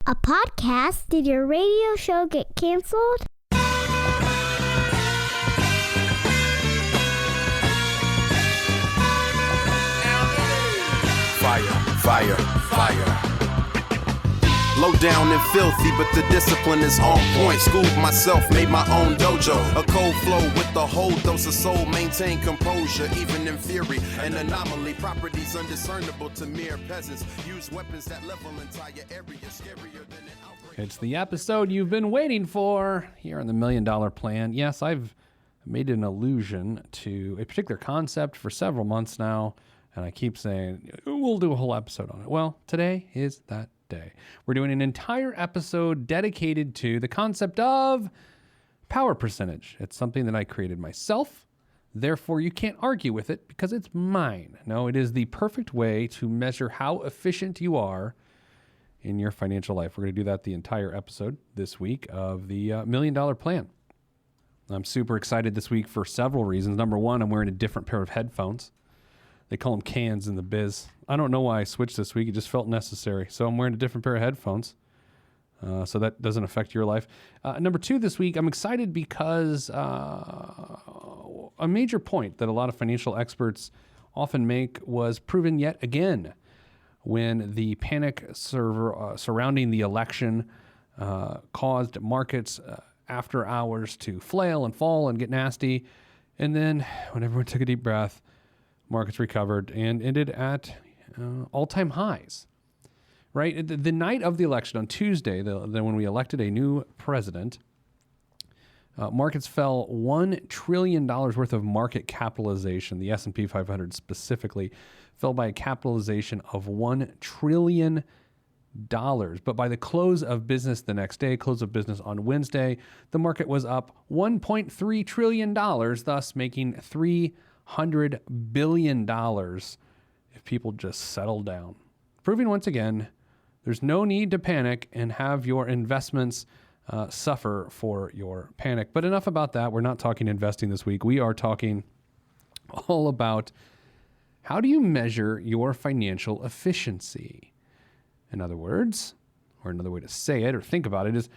A podcast? Did your radio show get canceled? Fire. Low down and filthy, but the discipline is on point. Schooled myself, made my own dojo. A cold flow with the whole dose of soul. Maintain composure, even in theory. An anomaly, properties undiscernible to mere peasants. Use weapons that level entire area. Scarier than an outbreak. It's the episode you've been waiting for here on the $1 Million Plan. Yes, I've made an allusion to a particular concept for several months now, and I keep saying, we'll do a whole episode on it. Well, today is that day. We're doing an entire episode dedicated to the concept of power percentage. It's something that I created myself. Therefore, you can't argue with it because it's mine. No, it is the perfect way to measure how efficient you are in your financial life. We're going to do that the entire episode this week of the $1 Million Plan. I'm super excited this week for several reasons. Number one, I'm wearing a different pair of headphones. They call them cans in the biz. I don't know why I switched this week. It just felt necessary. So I'm wearing a different pair of headphones. So that doesn't affect your life. Number two, this week, I'm excited because a major point that a lot of financial experts often make was proven yet again when the panic surrounding the election caused markets after hours to flail and fall and get nasty. And then when everyone took a deep breath, markets recovered and ended at all-time highs, right? The night of the election on Tuesday, then when we elected a new president, markets fell $1 trillion worth of market capitalization. The S&P 500 specifically fell by a capitalization of $1 trillion. But by the close of business the next day, close of business on Wednesday, the market was up $1.3 trillion, thus making $300 billion if people just settle down. Proving once again, there's no need to panic and have your investments suffer for your panic. But enough about that. We're not talking investing this week. We are talking all about how do you measure your financial efficiency? In other words, or another way to say it or think about it is,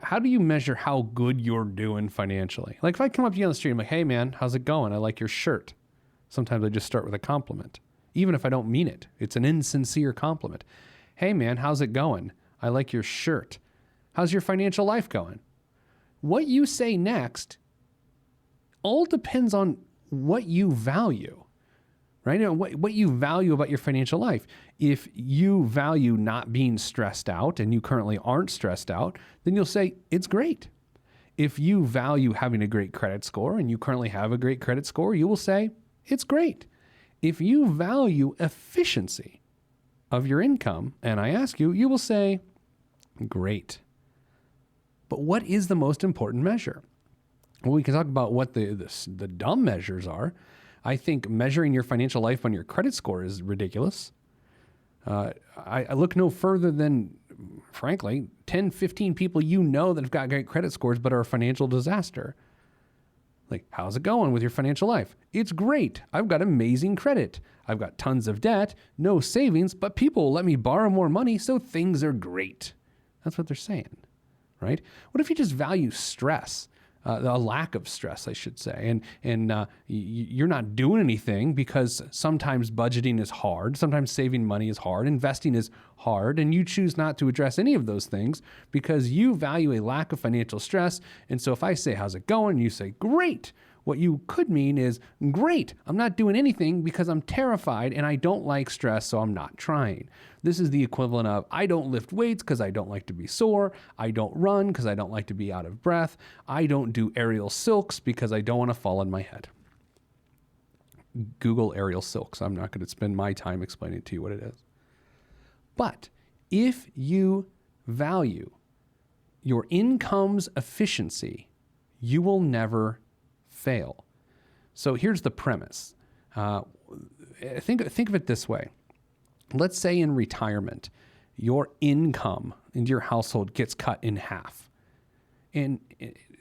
how do you measure how good you're doing financially? Like if I come up to you on the street, I'm like, hey man, how's it going? I like your shirt. Sometimes I just start with a compliment, even if I don't mean it. It's an insincere compliment. Hey man, how's it going? I like your shirt. How's your financial life going? What you say next all depends on what you value. Right? You know, what you value about your financial life. If you value not being stressed out and you currently aren't stressed out, then you'll say, it's great. If you value having a great credit score and you currently have a great credit score, you will say, it's great. If you value efficiency of your income, and I ask you, you will say, great. But what is the most important measure? Well, we can talk about what the dumb measures are. I think measuring your financial life on your credit score is ridiculous. I look no further than, frankly, 10, 15 people you know that have got great credit scores but are a financial disaster. Like, how's it going with your financial life? It's great. I've got amazing credit. I've got tons of debt, no savings, but people will let me borrow more money, so things are great. That's what they're saying, right? What if you just value stress? A lack of stress, I should say. And you're not doing anything because sometimes budgeting is hard. Sometimes saving money is hard. Investing is hard. And you choose not to address any of those things because you value a lack of financial stress. And so if I say, how's it going? You say, great. What you could mean is, great, I'm not doing anything because I'm terrified and I don't like stress, so I'm not trying. This is the equivalent of, I don't lift weights because I don't like to be sore. I don't run because I don't like to be out of breath. I don't do aerial silks because I don't want to fall on my head. Google aerial silks. I'm not going to spend my time explaining to you what it is. But if you value your income's efficiency, you will never fail. So here's the premise. Think of it this way. Let's say in retirement, your income into your household gets cut in half. And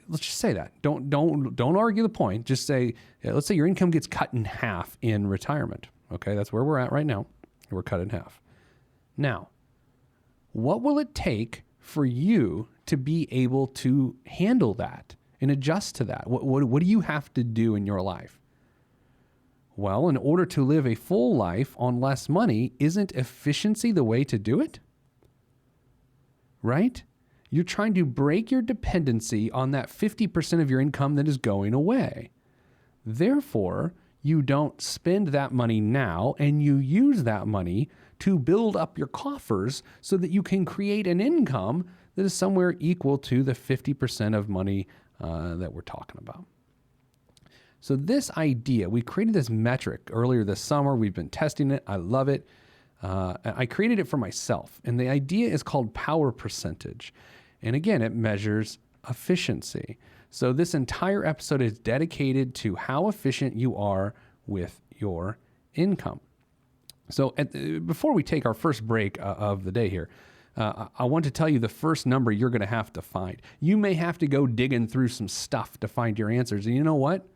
let's just say that. Don't argue the point. Just say, let's say your income gets cut in half in retirement. Okay, that's where we're at right now. We're cut in half. Now, what will it take for you to be able to handle that and adjust to that? What do you have to do in your life? Well, in order to live a full life on less money, isn't efficiency the way to do it? Right? You're trying to break your dependency on that 50% of your income that is going away. Therefore, you don't spend that money now, and you use that money to build up your coffers so that you can create an income that is somewhere equal to the 50% of money that we're talking about. So this idea, we created this metric earlier this summer. We've been testing it. I love it. I created it for myself. And the idea is called power percentage. And again, it measures efficiency. So this entire episode is dedicated to how efficient you are with your income. So before we take our first break of the day here, I want to tell you the first number you're going to have to find. You may have to go digging through some stuff to find your answers. And you know what?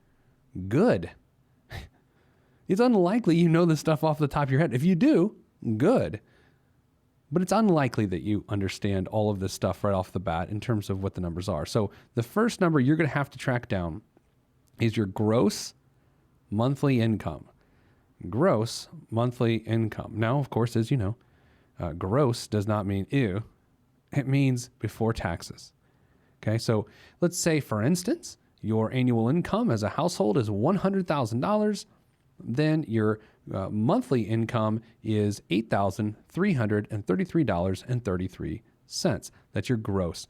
Good. It's unlikely you know this stuff off the top of your head. If you do, good. But it's unlikely that you understand all of this stuff right off the bat in terms of what the numbers are. So the first number you're going to have to track down is your gross monthly income. Gross monthly income. Now, of course, as you know, gross does not mean ew. It means before taxes. Okay, so let's say, for instance, your annual income as a household is $100,000. Then your monthly income is $8,333.33. That's your gross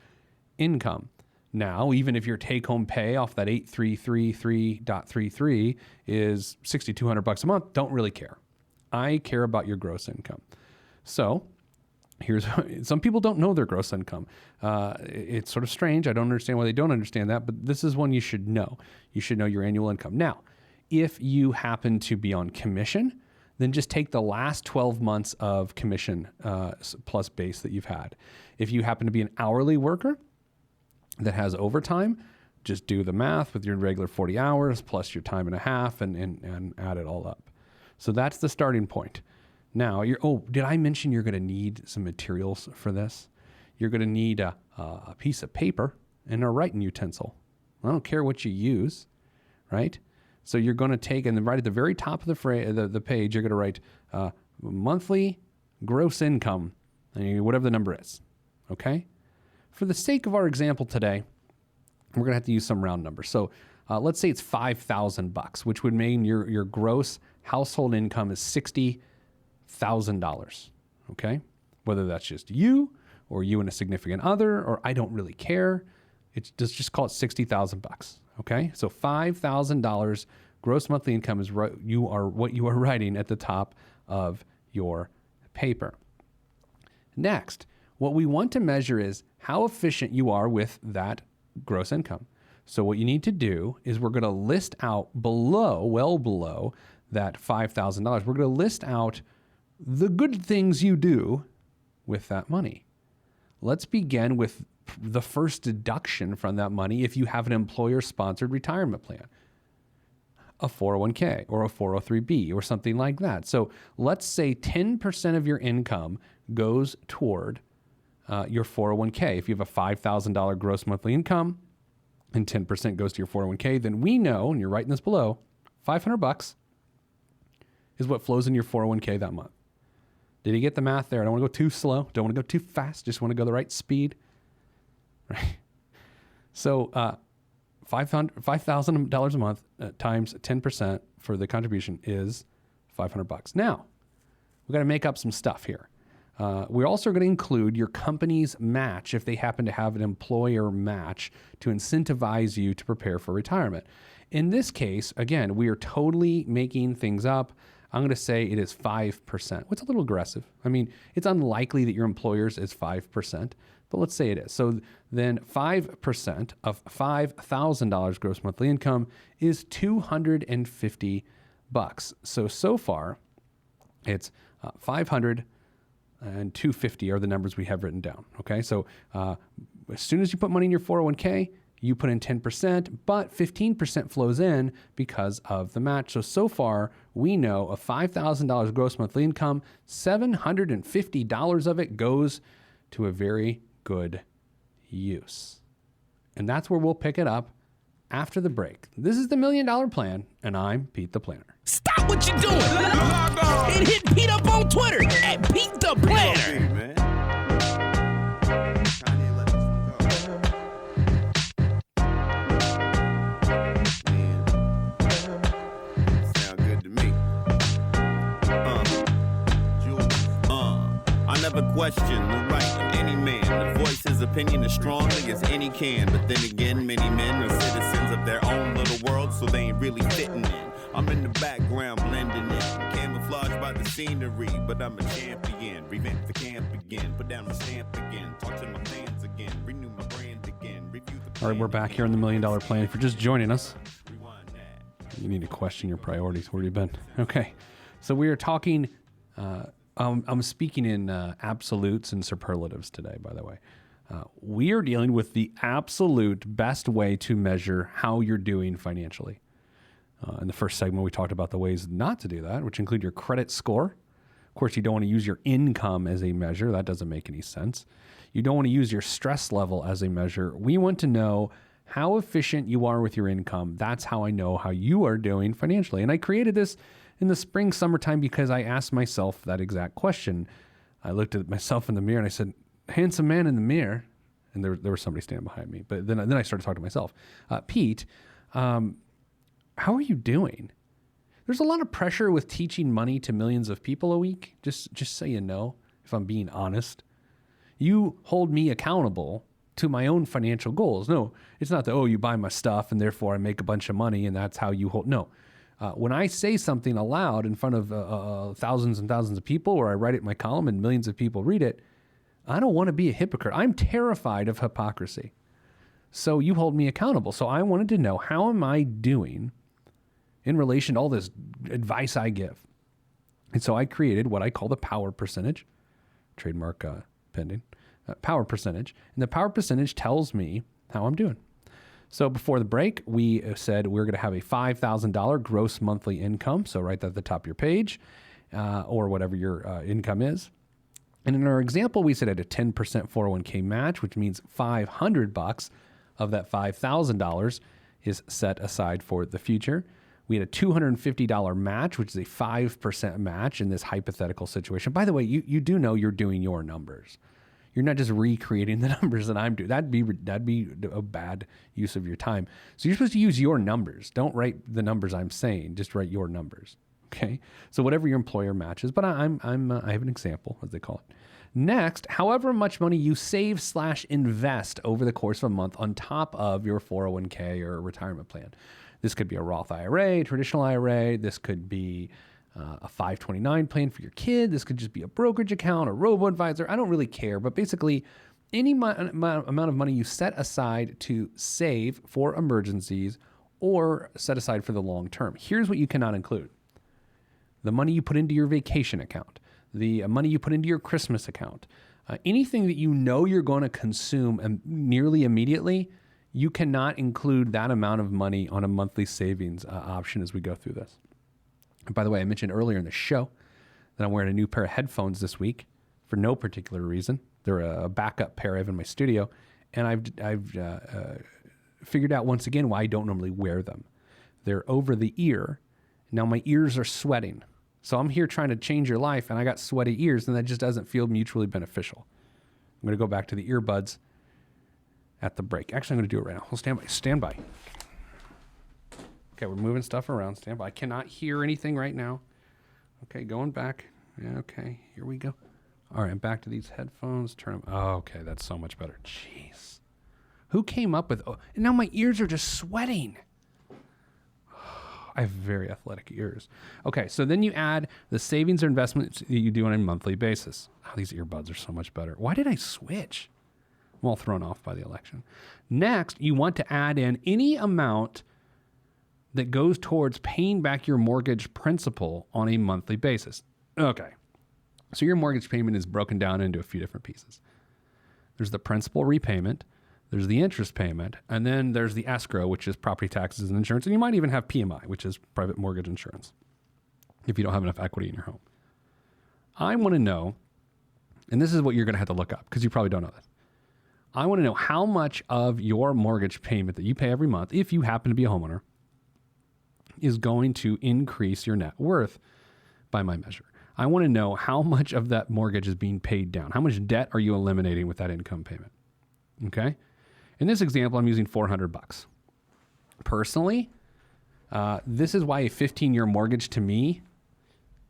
income. Now, even if your take-home pay off that 8,333.33 is $6,200 a month, don't really care. I care about your gross income. So here's, some people don't know their gross income. It's sort of strange. I don't understand why they don't understand that, but this is one you should know. You should know your annual income. Now, if you happen to be on commission, then just take the last 12 months of commission plus base that you've had. If you happen to be an hourly worker that has overtime, just do the math with your regular 40 hours plus your time and a half and add it all up. So that's the starting point. Now, did I mention you're going to need some materials for this? You're going to need a piece of paper and a writing utensil. I don't care what you use, right? So you're going to take, and then right at the very top of the page, you're going to write monthly gross income, and whatever the number is, okay? For the sake of our example today, we're going to have to use some round numbers. So let's say it's $5,000, which would mean your gross household income is $60,000, okay? Whether that's just you or you and a significant other, or I don't really care. It's just call it $60,000, okay? So $5,000 gross monthly income is what you are writing at the top of your paper. Next, what we want to measure is how efficient you are with that gross income. So what you need to do is we're going to list out well below that $5,000, we're going to list out the good things you do with that money. Let's begin with the first deduction from that money if you have an employer-sponsored retirement plan, a 401k or a 403b or something like that. So let's say 10% of your income goes toward your 401k. If you have a $5,000 gross monthly income and 10% goes to your 401k, then we know, and you're writing this below, $500 is what flows in your 401k that month. Did you get the math there? I don't want to go too slow. Don't want to go too fast. Just want to go the right speed. Right. So $5,000 a month times 10% for the contribution is $500. Now, we've got to make up some stuff here. We're also going to include your company's match if they happen to have an employer match to incentivize you to prepare for retirement. In this case, again, we are totally making things up. I'm going to say it is 5%. It's a little aggressive. I mean, it's unlikely that your employer's is 5%, but let's say it is. So then 5% of $5,000 gross monthly income is $250. So far, it's 500 and 250 are the numbers we have written down. Okay, so as soon as you put money in your 401k, you put in 10%, but 15% flows in because of the match. So far, we know of $5,000 gross monthly income, $750 of it goes to a very good use? And that's where we'll pick it up after the break. This is the $1 Million Plan, and I'm Pete the Planner. Stop what you're doing. And hit Pete up on Twitter at Pete the Planner. Sound good to me. I never question the right of any man to voice his opinion as strongly as any can. But then again, many men are citizens of their own little world, so they ain't really fitting in. I'm in the background blending in, camouflaged by the scenery, but I'm a champion. Revamp the camp again, put down my stamp again, talk to my fans again, renew my brand again, review the. All right, we're back here on the $1 Million Plan. If you're just joining us, you need to question your priorities. Where have you been? Okay, so we are talking. I'm speaking in absolutes and superlatives today, by the way. We are dealing with the absolute best way to measure how you're doing financially. In the first segment, we talked about the ways not to do that, which include your credit score. Of course, you don't want to use your income as a measure. That doesn't make any sense. You don't want to use your stress level as a measure. We want to know how efficient you are with your income. That's how I know how you are doing financially. And I created this in the spring, summertime, because I asked myself that exact question. I looked at myself in the mirror and I said, handsome man in the mirror. And there was somebody standing behind me. But then I started talking to myself. Pete, how are you doing? There's a lot of pressure with teaching money to millions of people a week. Just so you know, if I'm being honest, you hold me accountable to my own financial goals. No, it's not that, oh, you buy my stuff and therefore I make a bunch of money and that's how you hold. No, when I say something aloud in front of thousands and thousands of people, or I write it in my column and millions of people read it, I don't want to be a hypocrite. I'm terrified of hypocrisy. So you hold me accountable. So I wanted to know, how am I doing in relation to all this advice I give? And so I created what I call the power percentage, trademark pending, power percentage. And the power percentage tells me how I'm doing. So before the break, we said we're going to have a $5,000 gross monthly income. So right at the top of your page, or whatever your income is. And in our example, we said at a 10% 401k match, which means $500 of that $5,000 is set aside for the future. We had a $250 match, which is a 5% match in this hypothetical situation. By the way, you do know you're doing your numbers. You're not just recreating the numbers that I'm doing. That'd be a bad use of your time. So you're supposed to use your numbers. Don't write the numbers I'm saying. Just write your numbers. Okay. So whatever your employer matches, but I have an example, as they call it. Next, however much money you save/invest over the course of a month on top of your 401k or retirement plan. This could be a Roth IRA, traditional IRA. This could be a 529 plan for your kid. This could just be a brokerage account, a robo-advisor. I don't really care, but basically any amount of money you set aside to save for emergencies or set aside for the long term. Here's what you cannot include: the money you put into your vacation account, the money you put into your Christmas account, anything that you know you're going to consume nearly immediately. You cannot include that amount of money on a monthly savings option as we go through this. And by the way, I mentioned earlier in the show that I'm wearing a new pair of headphones this week for no particular reason. They're a backup pair I have in my studio, and I've figured out once again why I don't normally wear them. They're over the ear. Now my ears are sweating. So I'm here trying to change your life, and I got sweaty ears, and that just doesn't feel mutually beneficial. I'm going to go back to the earbuds at the break. Actually, I'm going to do it right now. We'll stand by. Okay, we're moving stuff around. Stand by. I cannot hear anything right now. Okay, going back. Yeah, okay, here we go. All right, I'm back to these headphones. Turn them. Oh, okay, that's so much better. Jeez. Who came up with... and now my ears are just sweating. I have very athletic ears. Okay, so then you add the savings or investments that you do on a monthly basis. Oh, these earbuds are so much better. Why did I switch? I'm all thrown off by the election. Next, you want to add in any amount that goes towards paying back your mortgage principal on a monthly basis. Okay, so your mortgage payment is broken down into a few different pieces. There's the principal repayment, there's the interest payment, and then there's the escrow, which is property taxes and insurance, and you might even have PMI, which is private mortgage insurance, if you don't have enough equity in your home. I want to know, and this is what you're going to have to look up, because you probably don't know this. I want to know how much of your mortgage payment that you pay every month, if you happen to be a homeowner, is going to increase your net worth by my measure. I want to know how much of that mortgage is being paid down. How much debt are you eliminating with that income payment? Okay. In this example, I'm using $400. Personally, this is why a 15-year mortgage to me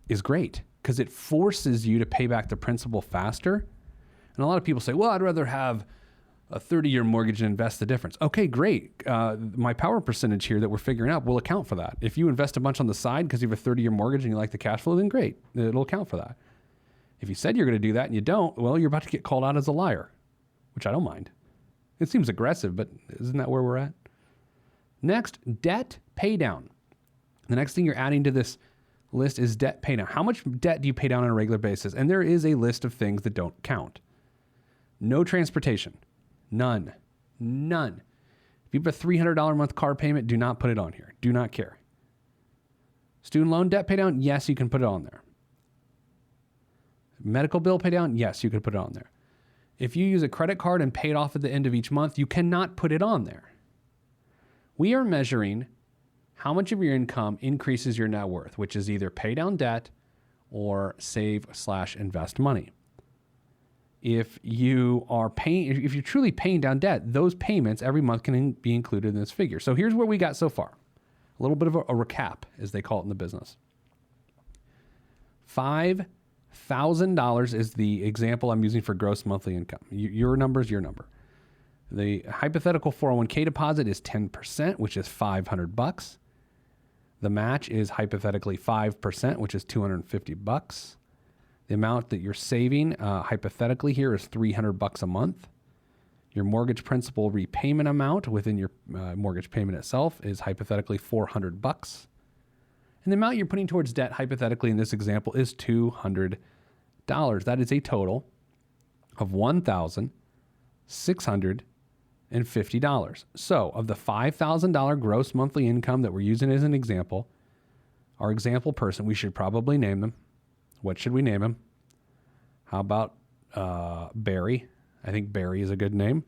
is great, because it forces you to pay back the principal faster. And a lot of people say, well, I'd rather have a 30-year mortgage and invest the difference. Okay, great. My power percentage here that we're figuring out will account for that. If you invest a bunch on the side because you have a 30-year mortgage and you like the cash flow, then great. It'll account for that. If you said you're going to do that and you don't, well, you're about to get called out as a liar, which I don't mind. It seems aggressive, but isn't that where we're at? Next, debt pay down. The next thing you're adding to this list is debt pay down. How much debt do you pay down on a regular basis? And there is a list of things that don't count. No transportation. None. If you have a $300 a month car payment, do not put it on here. Do not care. Student loan debt pay down, yes, you can put it on there. Medical bill pay down, yes, you can put it on there. If you use a credit card and pay it off at the end of each month, you cannot put it on there. We are measuring how much of your income increases your net worth, which is either pay down debt or save/invest money. If you're truly paying down debt, those payments every month can be included in this figure. So here's where we got so far. A little bit of a recap, as they call it in the business. $5,000 is the example I'm using for gross monthly income. Your number is your number. The hypothetical 401k deposit is 10%, which is $500. The match is hypothetically 5%, which is $250. The amount that you're saving, hypothetically here, is $300 a month. Your mortgage principal repayment amount within your mortgage payment itself is hypothetically $400. And the amount you're putting towards debt, hypothetically in this example, is $200. That is a total of $1,650. So of the $5,000 gross monthly income that we're using as an example, our example person, we should probably name them. What should we name him? How about Barry? I think Barry is a good name.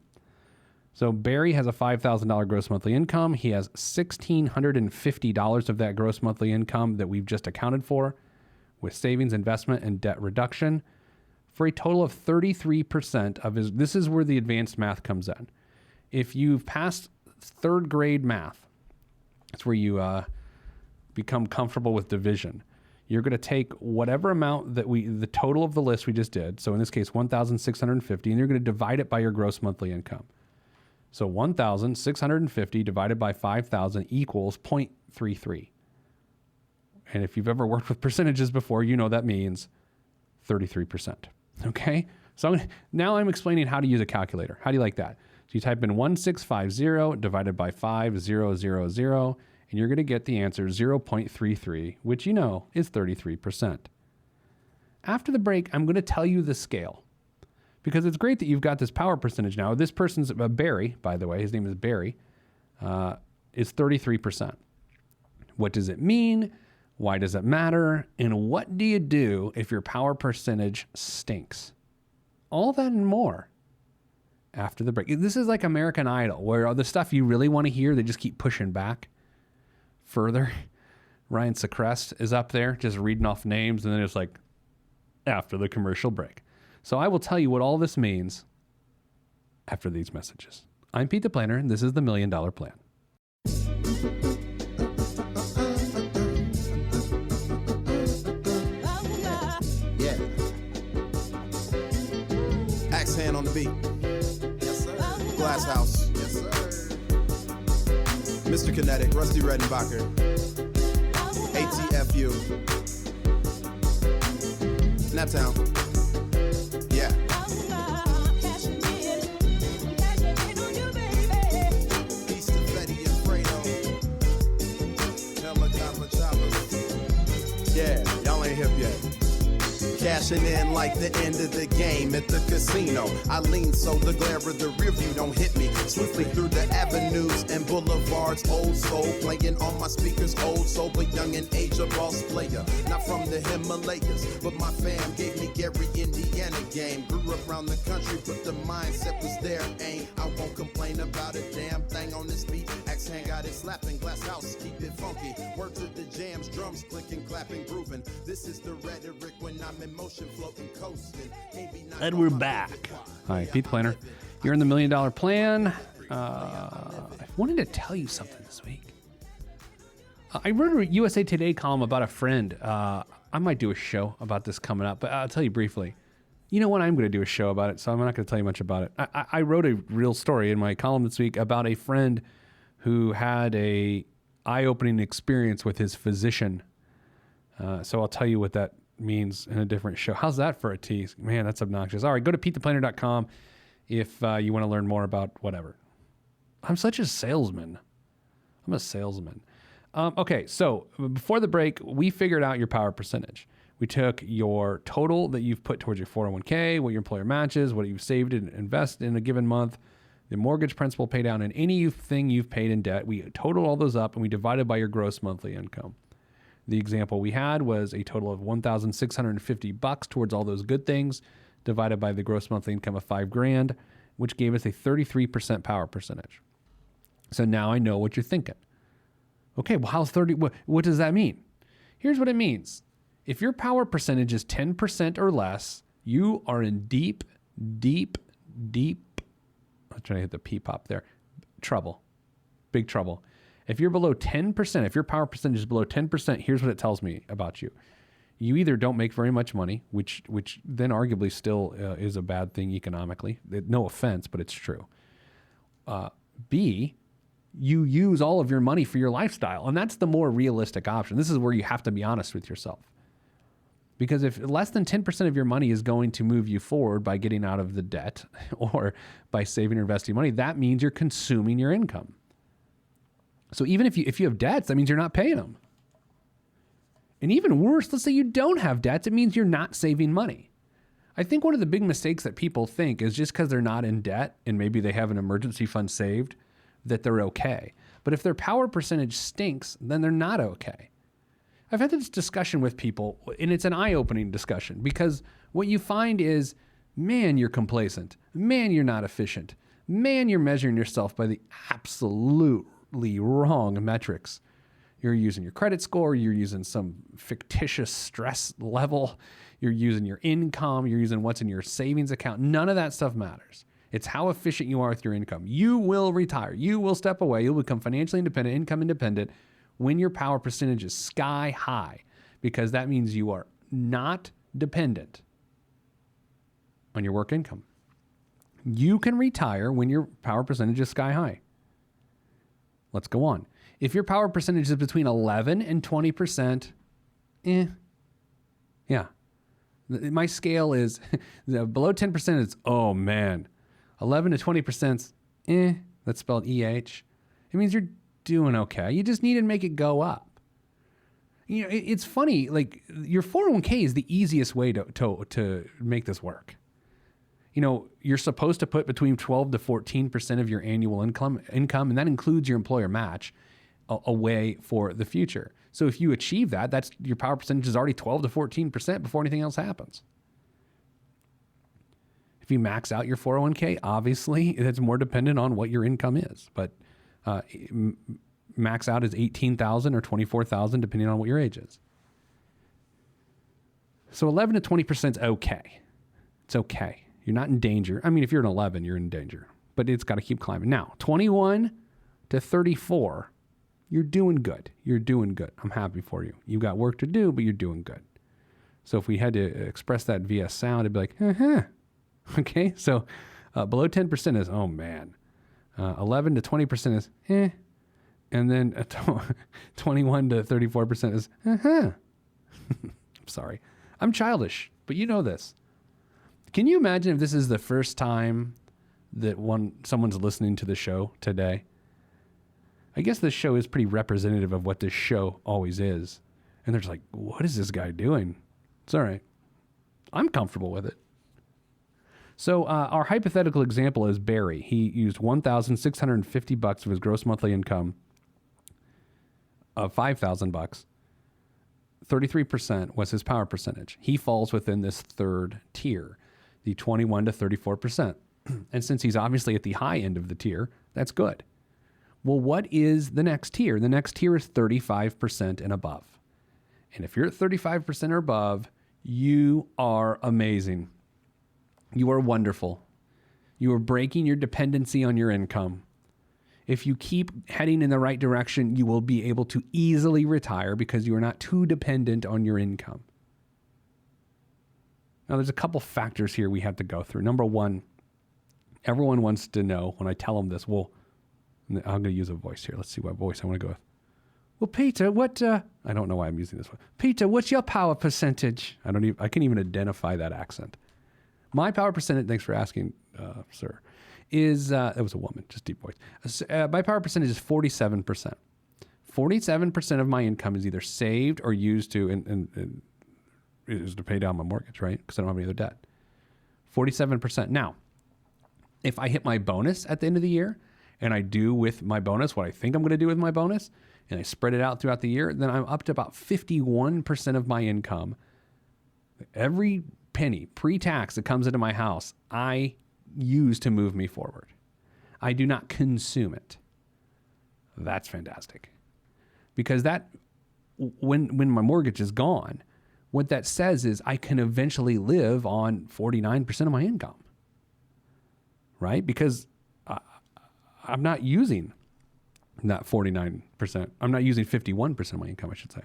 So Barry has a $5,000 gross monthly income. He has $1,650 of that gross monthly income that we've just accounted for with savings, investment, and debt reduction for a total of 33% of his. This is where the advanced math comes in. If you've passed third grade math, it's where you become comfortable with division. You're going to take whatever amount that the total of the list we just did, so in this case, 1,650, and you're going to divide it by your gross monthly income. So 1,650 divided by 5,000 equals 0.33. And if you've ever worked with percentages before, you know that means 33%. Okay? So now I'm explaining how to use a calculator. How do you like that? So you type in 1,650 divided by 5,000, and you're going to get the answer 0.33, which you know is 33%. After the break, I'm going to tell you the scale, because it's great that you've got this power percentage now. This person's Barry, by the way, his name is Barry, is 33%. What does it mean? Why does it matter? And what do you do if your power percentage stinks? All that and more after the break. This is like American Idol, where the stuff you really want to hear, they just keep pushing back further. Ryan Seacrest is up there just reading off names, and then it's like after the commercial break. So I will tell you what all this means after these messages. I'm Pete the Planner, and this is the $1 Million Plan. Yeah. Axe hand on the beat. Yes, sir. Glass House. Yes, sir. Mr. Kinetic, Rusty Redenbacher. ATFU. Naptown. Yeah. East of Betty and Fredo. Yeah, y'all ain't hip yet. Cash cashing in like the end of the game at the casino. I lean so the glare of the rear view don't hit me. Swiftly through the avenues and boulevards, old soul playing on my speakers, old soul but young in age, a boss player. Not from the Himalayas, but my fam gave me Gary, Indiana game. Grew up around the country, but the mindset was there. Ain't I won't complain about a damn thing on this beat. Axe hand got it slapping, glass house keep it funky. Word to the jams, drums clicking, clapping, grooving. This is the rhetoric when I'm in motion, floating, coasting. And we're back. Hi, Pete the Planner. You're in the $1 Million Plan. I wanted to tell you something this week. I wrote a USA Today column about a friend. I might do a show about this coming up, but I'll tell you briefly. You know what? I'm going to do a show about it, so I'm not going to tell you much about it. I wrote a real story in my column this week about a friend who had a eye-opening experience with his physician. So I'll tell you what that means in a different show. How's that for a tease? Man, that's obnoxious. All right, go to PeteThePlanner.com if you want to learn more about whatever. I'm such a salesman. I'm a salesman. Okay, so before the break, we figured out your power percentage. We took your total that you've put towards your 401k, what your employer matches, what you've saved and invested in a given month, the mortgage principal pay down, and anything you've paid in debt. We totaled all those up and we divided by your gross monthly income. The example we had was a total of $1,650 towards all those good things, divided by the gross monthly income of $5,000, which gave us a 33% power percentage. So now I know what you're thinking. Okay, well, how's 30? What does that mean? Here's what it means. If your power percentage is 10% or less, you are in deep, I'm trying to hit the P-pop there, trouble, big trouble. If you're below 10%, if your power percentage is below 10%, here's what it tells me about you. You either don't make very much money, which then arguably still is a bad thing economically. No offense, but it's true. B, you use all of your money for your lifestyle, and that's the more realistic option. This is where you have to be honest with yourself. Because if less than 10% of your money is going to move you forward by getting out of the debt or by saving or investing money, that means you're consuming your income. So even if you have debts, that means you're not paying them. And even worse, let's say you don't have debts, it means you're not saving money. I think one of the big mistakes that people think is just because they're not in debt and maybe they have an emergency fund saved, that they're okay. But if their power percentage stinks, then they're not okay. I've had this discussion with people, and it's an eye-opening discussion, because what you find is, man, you're complacent. Man, you're not efficient. Man, you're measuring yourself by the absolutely wrong metrics. You're using your credit score. You're using some fictitious stress level. You're using your income. You're using what's in your savings account. None of that stuff matters. It's how efficient you are with your income. You will retire. You will step away. You'll become financially independent, income independent, when your power percentage is sky high, because that means you are not dependent on your work income. You can retire when your power percentage is sky high. Let's go on. If your power percentage is between 11 and 20%, yeah. My scale is below 10% is, oh man. 11 to 20%, that's spelled EH. It means you're doing okay. You just need to make it go up. You know, it's funny, like your 401k is the easiest way to make this work. You know, you're supposed to put between 12 to 14% of your annual income, and that includes your employer match, away for the future. So if you achieve that, that's your power percentage is already 12 to 14% before anything else happens. If you max out your 401k, obviously it's more dependent on what your income is, but max out is $18,000 or $24,000 depending on what your age is. So 11 to 20% is okay. It's okay. You're not in danger. I mean, if you're an 11, you're in danger, but it's got to keep climbing. Now, 21 to 34, you're doing good. You're doing good. I'm happy for you. You've got work to do, but you're doing good. So if we had to express that via sound, it'd be like, Okay, so below 10% is, oh man. 11 to 20% is, And then 21 to 34% is, I'm sorry. I'm childish, but you know this. Can you imagine if this is the first time that someone's listening to the show today? I guess this show is pretty representative of what this show always is. And they're just like, what is this guy doing? It's all right. I'm comfortable with it. So our hypothetical example is Barry. He used $1,650 of his gross monthly income of $5,000. 33% was his power percentage. He falls within this third tier, the 21 to 34%. And since he's obviously at the high end of the tier, that's good. Well, what is the next tier? The next tier is 35% and above. And if you're at 35% or above, you are amazing. You are wonderful. You are breaking your dependency on your income. If you keep heading in the right direction, you will be able to easily retire because you are not too dependent on your income. Now, there's a couple factors here we have to go through. Number one, everyone wants to know when I tell them this. Well, I'm going to use a voice here. Let's see what voice I want to go with. Well, Peter, what? I don't know why I'm using this one. Peter, what's your power percentage? I can't even identify that accent. My power percentage, thanks for asking, sir, is, it was a woman, just deep voice. My power percentage is 47%. 47% of my income is either saved or used to, is to pay down my mortgage, right? Because I don't have any other debt. 47%. Now, if I hit my bonus at the end of the year, and I do with my bonus what I think I'm going to do with my bonus, and I spread it out throughout the year, then I'm up to about 51% of my income. Every penny pre-tax that comes into my house, I use to move me forward. I do not consume it. That's fantastic. Because that, when my mortgage is gone, what that says is I can eventually live on 49% of my income. Right? Because I'm not using that 49%. I'm not using 51% of my income, I should say.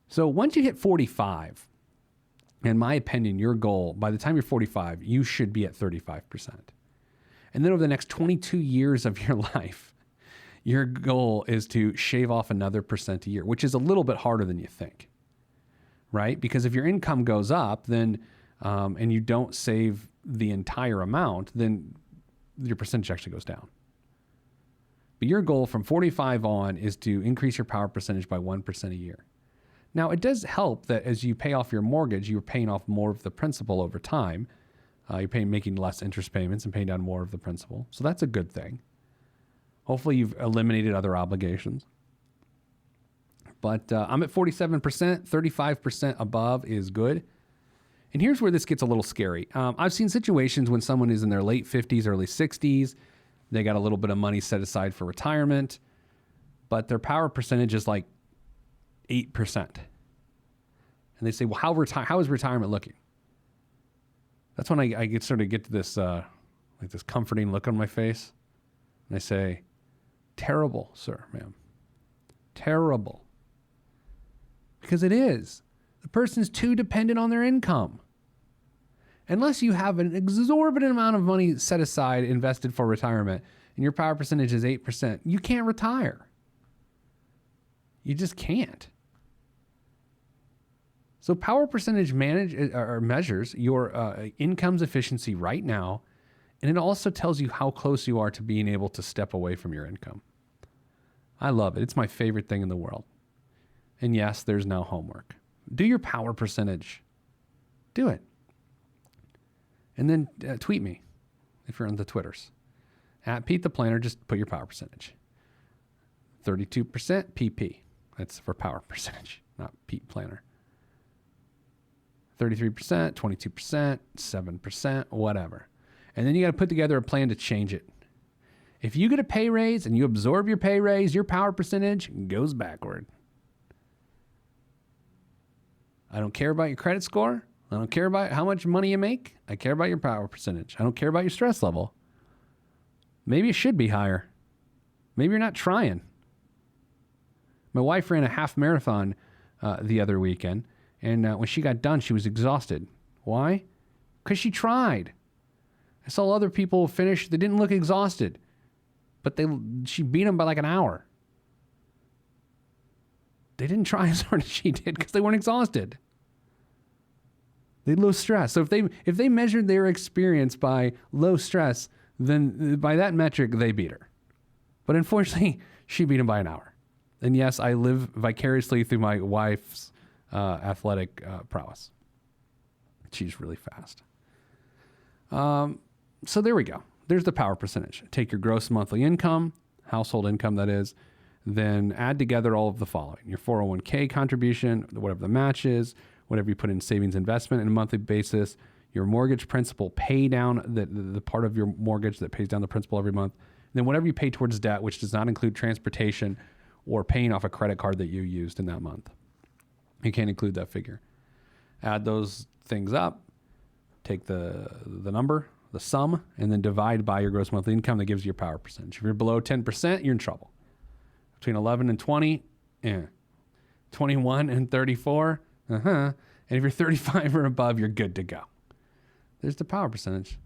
So once you hit 45, in my opinion, your goal, by the time you're 45, you should be at 35%. And then over the next 22 years of your life, your goal is to shave off another percent a year, which is a little bit harder than you think, right? Because if your income goes up, then and you don't save the entire amount, then your percentage actually goes down. But your goal from 45 on is to increase your power percentage by 1% a year. Now, it does help that as you pay off your mortgage, you're paying off more of the principal over time. You're making less interest payments and paying down more of the principal. So that's a good thing. Hopefully you've eliminated other obligations. But I'm at 47%, 35% above is good. And here's where this gets a little scary. I've seen situations when someone is in their late 50s, early 60s. They got a little bit of money set aside for retirement, but their power percentage is like 8%. And they say, well, how is retirement looking? That's when I get to this like this comforting look on my face. And I say, terrible, sir, ma'am. Terrible. Because it is. The person's too dependent on their income. Unless you have an exorbitant amount of money set aside, invested for retirement, and your power percentage is 8%, you can't retire. You just can't. So power percentage measures your income's efficiency right now, and it also tells you how close you are to being able to step away from your income. I love it. It's my favorite thing in the world. And yes, there's now homework. Do your power percentage. Do it. And then tweet me if you're on the Twitters. At Pete the Planner, just put your power percentage. 32% PP. That's for power percentage, not Pete Planner. 33%, 22%, 7%, whatever. And then you got to put together a plan to change it. If you get a pay raise and you absorb your pay raise, your power percentage goes backward. I don't care about your credit score. I don't care about how much money you make. I care about your power percentage. I don't care about your stress level. Maybe it should be higher. Maybe you're not trying. My wife ran a half marathon the other weekend, and when she got done, she was exhausted. Why? Because she tried. I saw other people finish. They didn't look exhausted, but she beat them by like an hour. They didn't try as hard as she did because they weren't exhausted. They had low stress. So if they measured their experience by low stress, then by that metric, they beat her. But unfortunately, she beat him by an hour. And yes, I live vicariously through my wife's athletic prowess. Cheese really fast. So there we go. There's the power percentage. Take your gross monthly income, household income that is, then add together all of the following. Your 401k contribution, whatever the match is, whatever you put in savings investment on a monthly basis, your mortgage principal pay down, the part of your mortgage that pays down the principal every month, and then whatever you pay towards debt, which does not include transportation or paying off a credit card that you used in that month. You can't include that figure. Add those things up, take the number, the sum, and then divide by your gross monthly income. That gives you your power percentage. If you're below 10%, you're in trouble. Between 11 and 20, 21 and 34, and if you're 35 or above, you're good to go. There's the power percentage.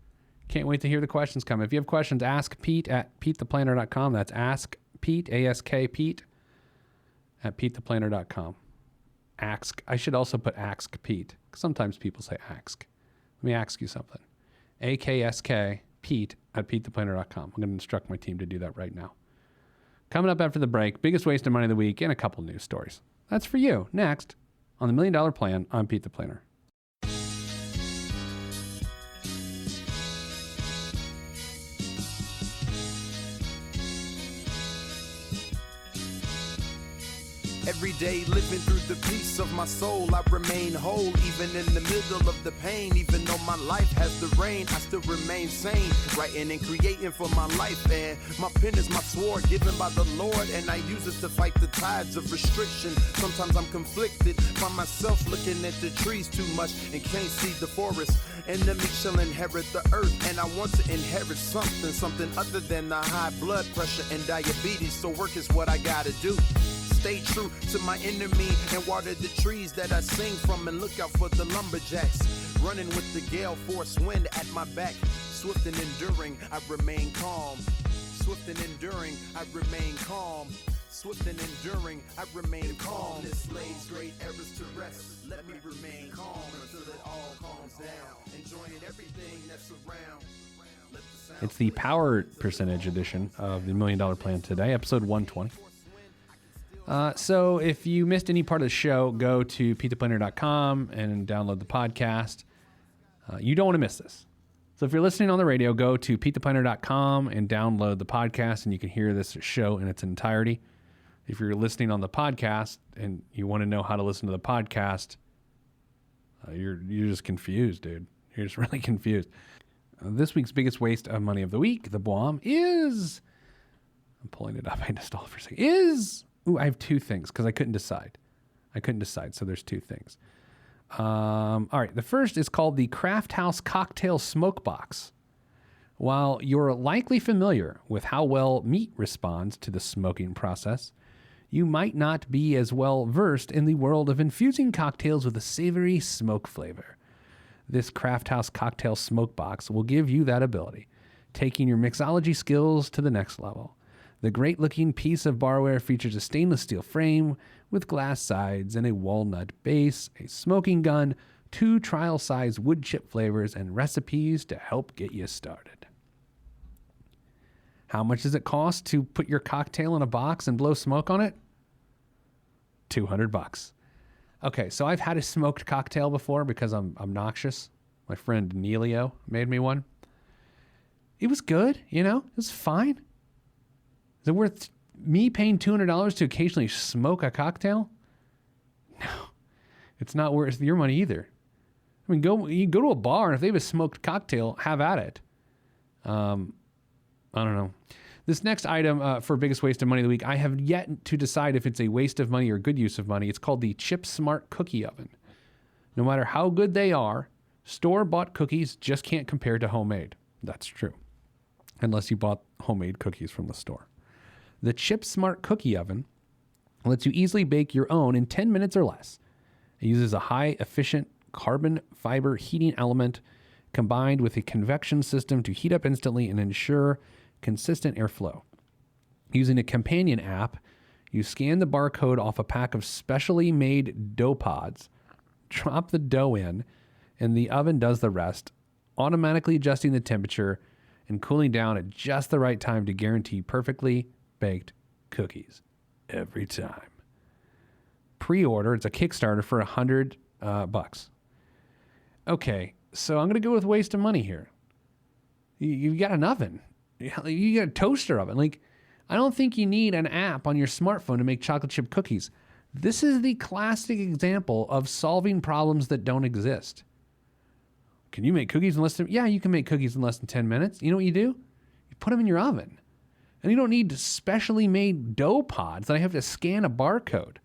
Can't wait to hear the questions come. If you have questions, ask Pete at PeteThePlanner.com. That's ask Pete, A-S-K, Pete, at PeteThePlanner.com. Ask. I should also put ask Pete, because sometimes people say ask. Let me ask you something. A-K-S-K, Pete, at PeteThePlanner.com. I'm going to instruct my team to do that right now. Coming up after the break, biggest waste of money of the week and a couple news stories. That's for you. Next, on the $1 Million Plan, I'm Pete the Planner. Every day living through the peace of my soul, I remain whole even in the middle of the pain. Even though my life has the rain, I still remain sane, writing and creating for my life. And my pen is my sword given by the Lord, and I use it to fight the tides of restriction. Sometimes I'm conflicted, find myself looking at the trees too much and can't see the forest. Enemy shall inherit the earth, and I want to inherit something other than the high blood pressure and diabetes. So work is what I gotta do. Stay true to my enemy and water the trees that I sing from, and look out for the lumberjacks. Running with the gale force wind at my back. Swift and enduring, I remain calm. Swift and enduring, I remain calm. Swift and enduring, I remain calm. This lays great errors to rest. Let me remain calm until it all calms down. Enjoying everything that's around. It's the power percentage edition of the $1 Million Plan today, episode 120. So if you missed any part of the show, go to PeteThePlanner.com and download the podcast. You don't want to miss this. So if you're listening on the radio, go to PeteThePlanner.com and download the podcast, and you can hear this show in its entirety. If you're listening on the podcast and you want to know how to listen to the podcast, you're just confused, dude. You're just really confused. This week's biggest waste of money of the week, the bomb, is... I'm pulling it up. I had to stall for a second. I have two things because I couldn't decide. So there's two things. All right. The first is called the Craft House Cocktail Smoke Box. While you're likely familiar with how well meat responds to the smoking process, you might not be as well versed in the world of infusing cocktails with a savory smoke flavor. This Craft House Cocktail Smoke Box will give you that ability, taking your mixology skills to the next level. The great-looking piece of barware features a stainless steel frame with glass sides and a walnut base, a smoking gun, 2 trial-size wood chip flavors, and recipes to help get you started. How much does it cost to put your cocktail in a box and blow smoke on it? $200. Okay, so I've had a smoked cocktail before because I'm obnoxious. My friend Neilio made me one. It was good, it was fine. Is it worth me paying $200 to occasionally smoke a cocktail? No, it's not worth your money either. I mean, you go to a bar, and if they have a smoked cocktail, have at it. I don't know. This next item for biggest waste of money of the week, I have yet to decide if it's a waste of money or good use of money. It's called the Chip Smart Cookie Oven. No matter how good they are, store-bought cookies just can't compare to homemade. That's true, unless you bought homemade cookies from the store. The Chip Smart Cookie Oven lets you easily bake your own in 10 minutes or less. It uses a high-efficient carbon fiber heating element combined with a convection system to heat up instantly and ensure consistent airflow. Using a companion app, you scan the barcode off a pack of specially made dough pods, drop the dough in, and the oven does the rest, automatically adjusting the temperature and cooling down at just the right time to guarantee perfectly baked cookies every time. Pre-order, it's a Kickstarter for $100. okay, so I'm going to go with waste of money here. You got an oven. You got a toaster oven. Like, I don't think you need an app on your smartphone to make chocolate chip cookies. This is the classic example of solving problems that don't exist. Can you make cookies in less than... Yeah, you can make cookies in less than 10 minutes. You know what you do? You put them in your oven. And you don't need specially made dough pods that I have to scan a barcode.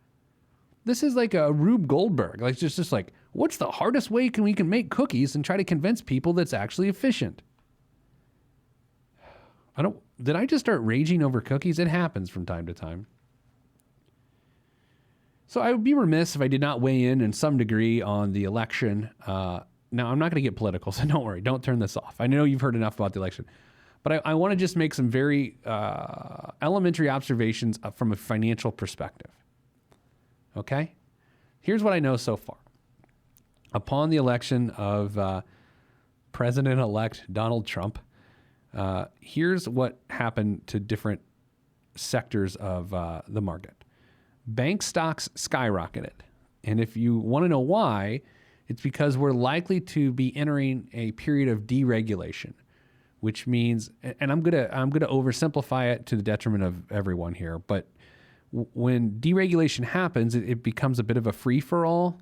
This is like a Rube Goldberg. Like, it's just like, what's the hardest way we can make cookies and try to convince people that's actually efficient? Did I just start raging over cookies? It happens from time to time. So I would be remiss if I did not weigh in some degree on the election. Now, I'm not going to get political, so don't worry. Don't turn this off. I know you've heard enough about the election. But I want to just make some very elementary observations from a financial perspective. Okay? Here's what I know so far. Upon the election of President-elect Donald Trump, here's what happened to different sectors of the market. Bank stocks skyrocketed. And if you want to know why, it's because we're likely to be entering a period of deregulation, which means, and I'm gonna oversimplify it to the detriment of everyone here, but when deregulation happens, it becomes a bit of a free-for-all.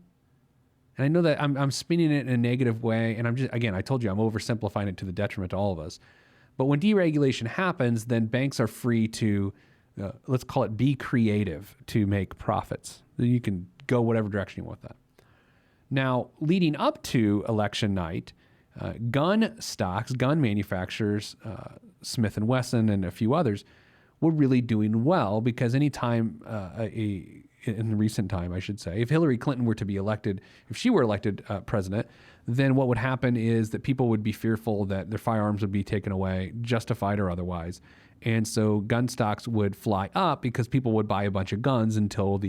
And I know that I'm spinning it in a negative way, and I told you I'm oversimplifying it to the detriment to all of us. But when deregulation happens, then banks are free to, let's call it, be creative to make profits. You can go whatever direction you want that. Now, leading up to election night, gun stocks, gun manufacturers, Smith & Wesson and a few others, were really doing well because anytime, in recent time, I should say, if Hillary Clinton were to be elected, if she were elected president, then what would happen is that people would be fearful that their firearms would be taken away, justified or otherwise. And so gun stocks would fly up because people would buy a bunch of guns until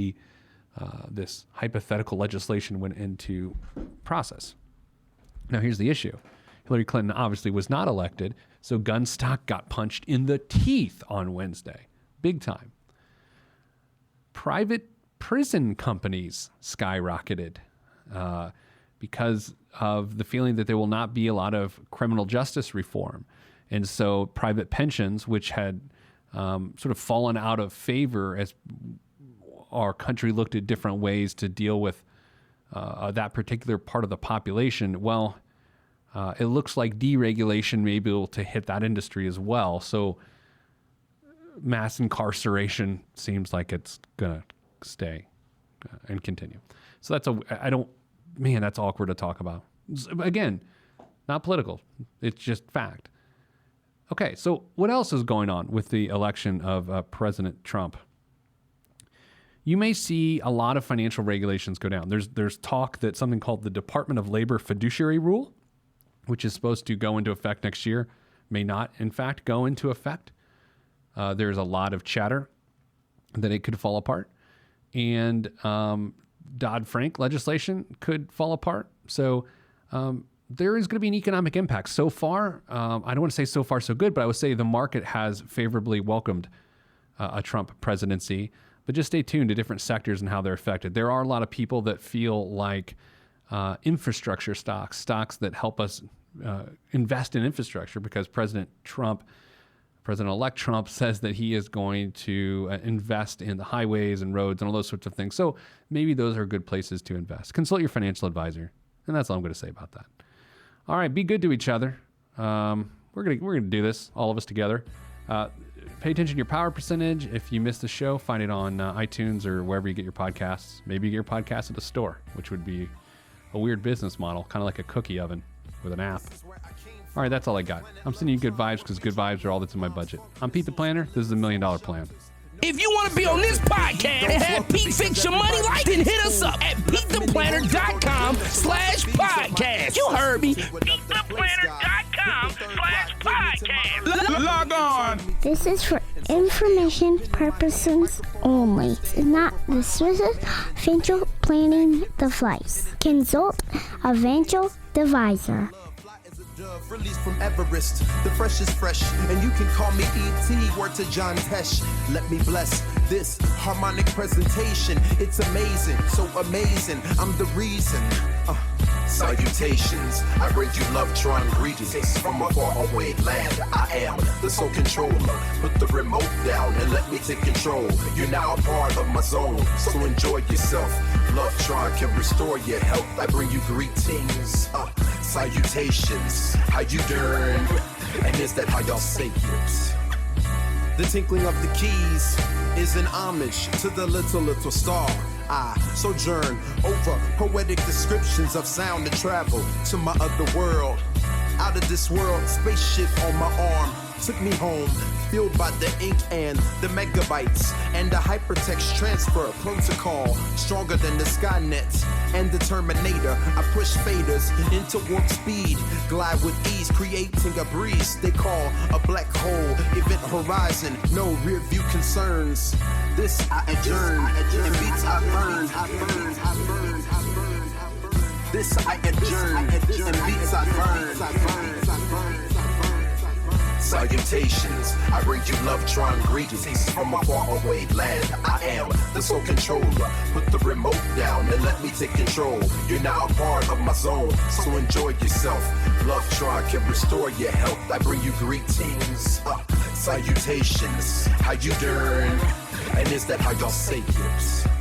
this hypothetical legislation went into process. Now, here's the issue. Hillary Clinton obviously was not elected, so gun stock got punched in the teeth on Wednesday. Big time. Private prison companies skyrocketed because of the feeling that there will not be a lot of criminal justice reform. And so private pensions, which had sort of fallen out of favor as our country looked at different ways to deal with that particular part of the population, well, it looks like deregulation may be able to hit that industry as well. So mass incarceration seems like it's going to stay and continue. So that's awkward to talk about. Again, not political. It's just fact. Okay, so what else is going on with the election of President Trump? You may see a lot of financial regulations go down. There's talk that something called the Department of Labor Fiduciary Rule, which is supposed to go into effect next year, may not, in fact, go into effect. There's a lot of chatter that it could fall apart. And Dodd-Frank legislation could fall apart. So there is going to be an economic impact. So far, I don't want to say so far so good, but I would say the market has favorably welcomed a Trump presidency. But just stay tuned to different sectors and how they're affected. There are a lot of people that feel like infrastructure stocks that help us invest in infrastructure because President-elect Trump says that he is going to invest in the highways and roads and all those sorts of things. So maybe those are good places to invest. Consult your financial advisor. And that's all I'm going to say about that. All right, be good to each other. We're gonna do this, all of us together. Pay attention to your power percentage. If you missed the show, find it on iTunes or wherever you get your podcasts. Maybe you get your podcast at a store, which would be a weird business model, kind of like a cookie oven with an app. All right, that's all I got. I'm sending you good vibes because good vibes are all that's in my budget. I'm Pete the Planner. This is the $1 Million Plan. If you want to be on this podcast and have Pete fix your money life, then hit us up at PeteThePlanner.com/podcast. You heard me. PeteThePlanner.com/podcast. Log on. This is for information purposes only. It's not the Swiss financial planning device. Consult a financial advisor. Released from Everest, the fresh is fresh, and you can call me E.T. Word to John Tesh. Let me bless this harmonic presentation. It's amazing, so amazing. I'm the reason. Salutations, I bring you love, trying greetings from a faraway land. I am the sole controller. Put the remote down and let me take control. You're now a part of my zone, so enjoy yourself. Love-Tron can restore your health. I bring you greetings, salutations. How you doing? And is that how y'all say it? The tinkling of the keys is an homage to the little star. I sojourn over poetic descriptions of sound and travel to my other world. Out of this world, spaceship on my arm took me home, fueled by the ink and the megabytes and the hypertext transfer protocol, stronger than the Skynet and the Terminator. I push faders into warp speed, glide with ease, creating a breeze they call a black hole. Event horizon, no rear view concerns. This I adjourn, and beats I burn. This I adjourn, and beats I burn. Salutations, I bring you love-tron greetings from a faraway land. I am the sole controller. Put the remote down and let me take control. You're now a part of my zone, so enjoy yourself. Love-Tron can restore your health. I bring you greetings, salutations. How you doing? And is that how y'all say it?